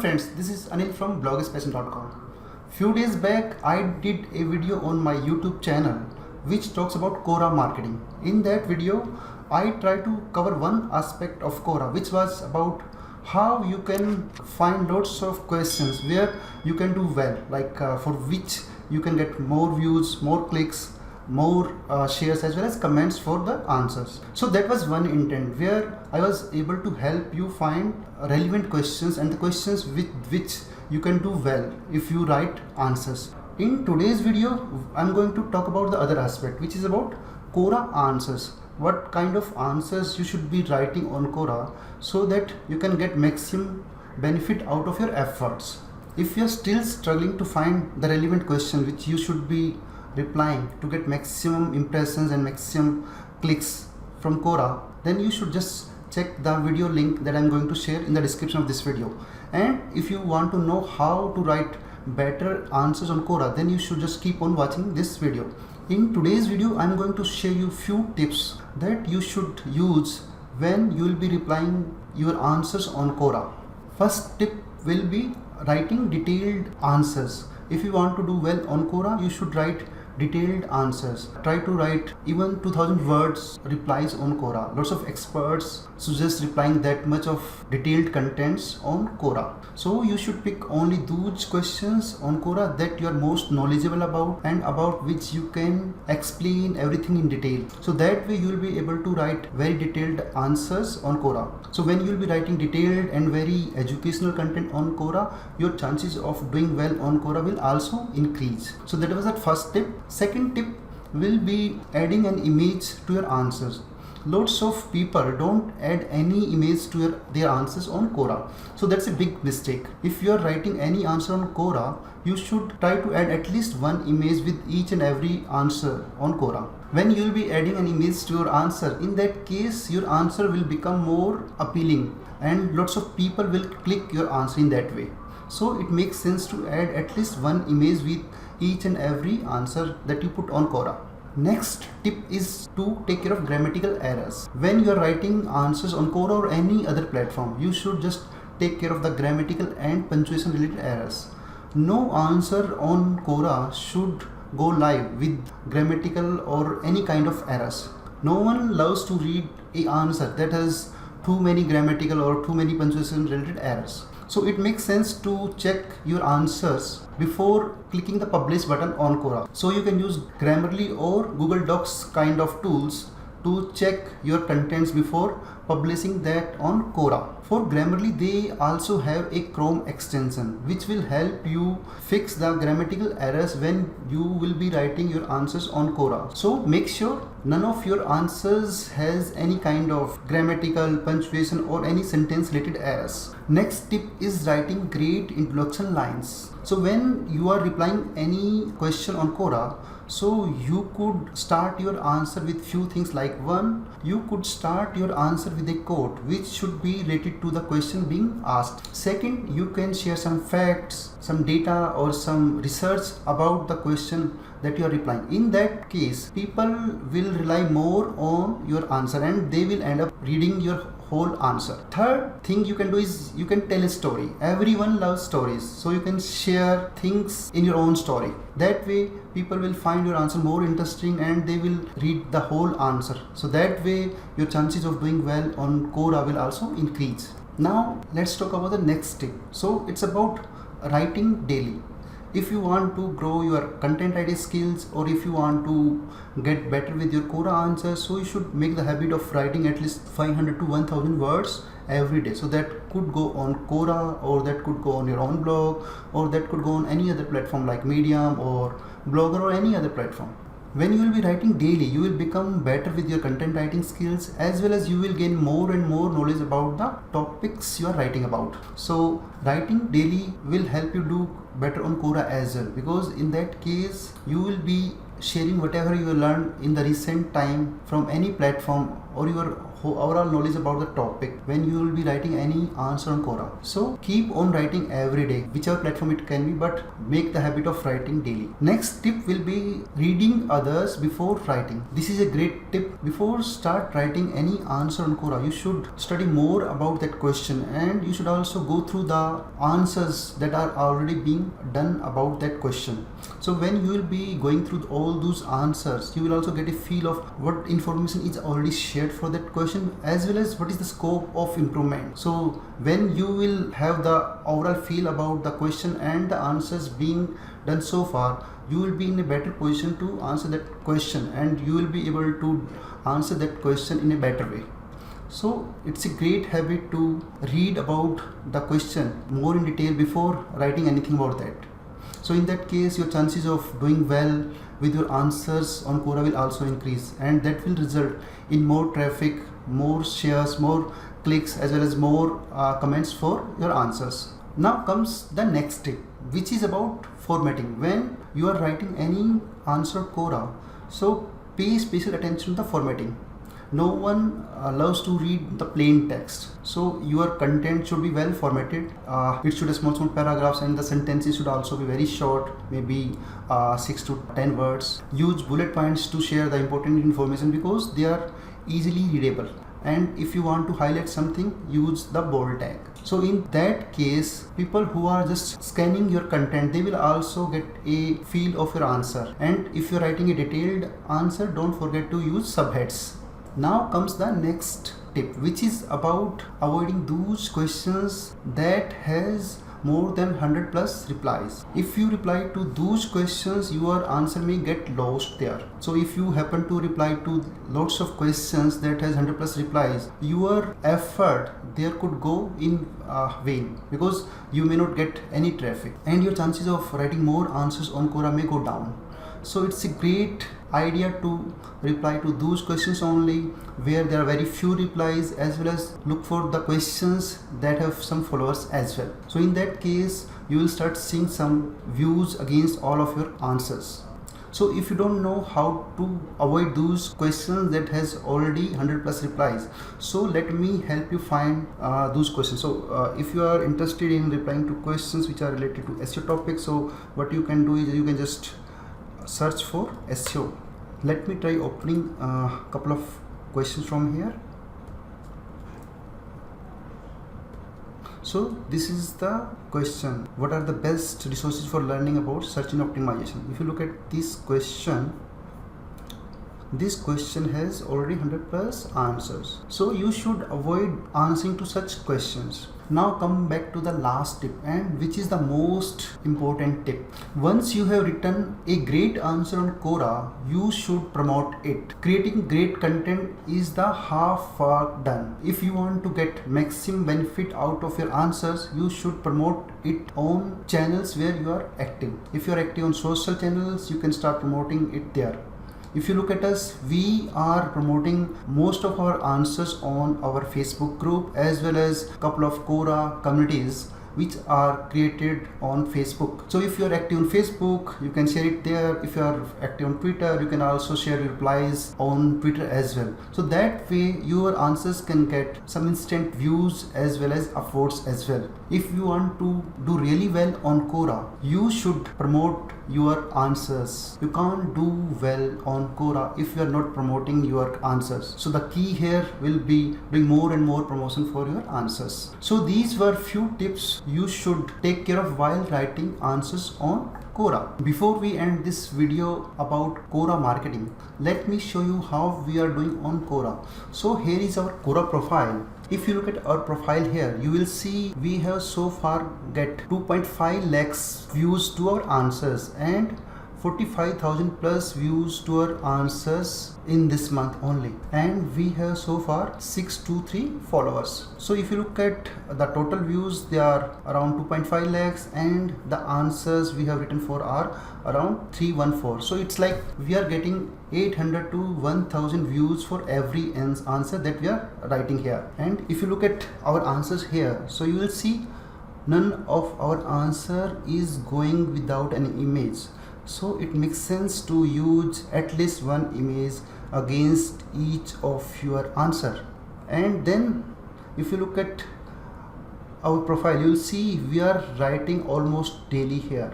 friends, this is Anil from BloggersPassion.com. Few days back I did a video on my YouTube channel which talks about Quora marketing. In that video I try to cover one aspect of Quora, which was about how you can find lots of questions where you can do well, like for which you can get more views, more clicks, more shares as well as comments for the answers. So that was one intent where I was able to help you find relevant questions and the questions with which you can do well if you write answers. In today's video I'm going to talk about the other aspect, which is about Quora answers. What kind of answers you should be writing on Quora so that you can get maximum benefit out of your efforts. If you're still struggling to find the relevant question which you should be replying to get maximum impressions and maximum clicks from Quora, then you should just check the video link that I'm going to share in the description of this video. And if you want to know how to write better answers on Quora, then you should just keep on watching this video. In today's video I'm going to share you few tips that you should use when you will be replying your answers on Quora. First tip will be writing detailed answers. If you want to do well on Quora, you should write detailed answers. Try to write even 2000 words replies on Quora. Lots of experts suggest replying that much of detailed contents on Quora. So you should pick only those questions on Quora that you are most knowledgeable about and about which you can explain everything in detail. So that way you will be able to write very detailed answers on Quora. So when you will be writing detailed and very educational content on Quora, your chances of doing well on Quora will also increase. So that was the first tip. Second tip will be adding an image to your answers. Lots of people don't add any image to their answers on Quora. So that's a big mistake. If you are writing any answer on Quora, you should try to add at least one image with each and every answer on Quora. When you will be adding an image to your answer, in that case your answer will become more appealing and lots of people will click your answer in that way. So it makes sense to add at least one image with each and every answer that you put on Quora. Next tip is to take care of grammatical errors. When you are writing answers on Quora or any other platform, you should just take care of the grammatical and punctuation related errors. No answer on Quora should go live with grammatical or any kind of errors. No one loves to read an answer that has too many grammatical or too many punctuation related errors. So it makes sense to check your answers before clicking the publish button on Quora. So you can use Grammarly or Google Docs kind of tools to check your contents before publishing that on Quora. For Grammarly, they also have a Chrome extension which will help you fix the grammatical errors when you will be writing your answers on Quora. So make sure none of your answers has any kind of grammatical, punctuation or any sentence related errors. Next tip is writing great introduction lines. So when you are replying any question on Quora, so you could start your answer with few things like one, you could start your answer with a quote which should be related to the question being asked. Second, you can share some facts, some data or some research about the question that you are replying. In that case, people will rely more on your answer and they will end up reading your whole answer. Third thing you can do is you can tell a story. Everyone loves stories, so you can share things in your own story. That way people will find your answer more interesting and they will read the whole answer. So that way your chances of doing well on Quora will also increase. Now let's talk about the next tip. So it's about writing daily. If you want to grow your content writing skills or if you want to get better with your Quora answers, so you should make the habit of writing at least 500 to 1000 words every day. So that could go on Quora or that could go on your own blog or that could go on any other platform like Medium or Blogger or any other platform. When you will be writing daily, you will become better with your content writing skills as well as you will gain more and more knowledge about the topics you are writing about. So writing daily will help you do better on Quora as well, because in that case you will be sharing whatever you learned in the recent time from any platform or your overall knowledge about the topic when you will be writing any answer on Quora. So keep on writing every day, whichever platform it can be, but make the habit of writing daily. Next tip will be reading others before writing. This is a great tip. Before start writing any answer on Quora, you should study more about that question, and you should also go through the answers that are already being done about that question. So when you will be going through all those answers, you will also get a feel of what information is already shared for that question, as well as what is the scope of improvement. So when you will have the overall feel about the question and the answers being done so far, you will be in a better position to answer that question, and you will be able to answer that question in a better way. So it's a great habit to read about the question more in detail before writing anything about that. So in that case, your chances of doing well with your answers on Quora will also increase, and that will result in more traffic, more shares, more clicks, as well as more comments for your answers. Now comes the next tip, which is about formatting. When you are writing any answer Quora, so pay special attention to the formatting. No one loves to read the plain text, so your content should be well formatted. It should have small paragraphs, and the sentences should also be very short, maybe 6 to 10 words. Use bullet points to share the important information because they are easily readable. And if you want to highlight something, use the bold tag. So in that case, people who are just scanning your content, they will also get a feel of your answer. And if you're writing a detailed answer, don't forget to use subheads. Now comes the next tip, which is about avoiding those questions that has more than 100 plus replies. If you reply to those questions, your answer may get lost there. So if you happen to reply to lots of questions that has 100 plus replies, your effort there could go in vain, because you may not get any traffic, and your chances of writing more answers on Quora may go down. So it's a great idea to reply to those questions only where there are very few replies, as well as look for the questions that have some followers as well. So in that case, you will start seeing some views against all of your answers. So if you don't know how to avoid those questions that has already 100 plus replies, so let me help you find those questions. So if you are interested in replying to questions which are related to SEO topics, so what you can do is you can just search for SEO. Let me try opening a couple of questions from here. So this is the question: what are the best resources for learning about search engine optimization? If you look at this question has already 100 plus answers, so you should avoid answering to such questions. Now come back to the last tip, and which is the most important tip. Once you have written a great answer on Quora, you should promote it. Creating great content is the half work done. If you want to get maximum benefit out of your answers, you should promote it on channels where you are active. If you are active on social channels, you can start promoting it there. If you look at us, we are promoting most of our answers on our Facebook group, as well as a couple of Quora communities which are created on Facebook. So if you are active on Facebook, you can share it there. If you are active on Twitter, you can also share your replies on Twitter as well. So that way your answers can get some instant views as well as upvotes as well. If you want to do really well on Quora, you should promote your answers. You can't do well on Quora if you are not promoting your answers. So the key here will be doing more and more promotion for your answers. So these were few tips you should take care of while writing answers on Quora. Before we end this video about Quora marketing, let me show you how we are doing on Quora. So here is our Quora profile. If you look at our profile here, you will see we have so far get 2.5 lakhs views to our answers and 45,000 plus views to our answers in this month only, and we have so far 623 followers. So if you look at the total views, they are around 2.5 lakhs, and the answers we have written for are around 314. So it's like we are getting 800 to 1000 views for every answer that we are writing here. And if you look at our answers here, so you will see none of our answer is going without an image. So it makes sense to use at least one image against each of your answer. And then if you look at our profile, you'll see we are writing almost daily here.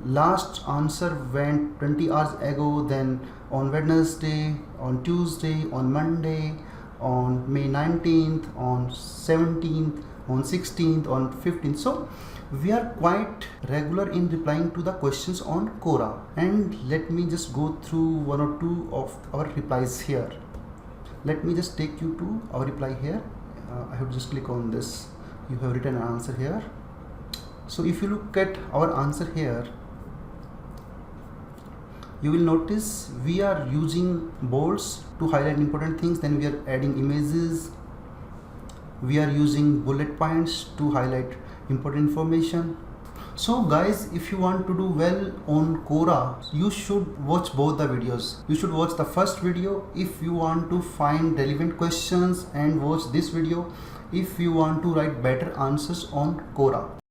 Last answer went 20 hours ago, then on Wednesday, on Tuesday, on Monday, on May 19th, on 17th, on 16th, on 15th. So we are quite regular in replying to the questions on Quora. And let me just go through one or two of our replies here. Let me just take you to our reply here. I have to just click on this. You have written an answer here. So if you look at our answer here, you will notice we are using bolds to highlight important things, then we are adding images, we are using bullet points to highlight important information. So guys, if you want to do well on Quora, you should watch both the videos. You should watch the first video if you want to find relevant questions, and watch this video if you want to write better answers on Quora.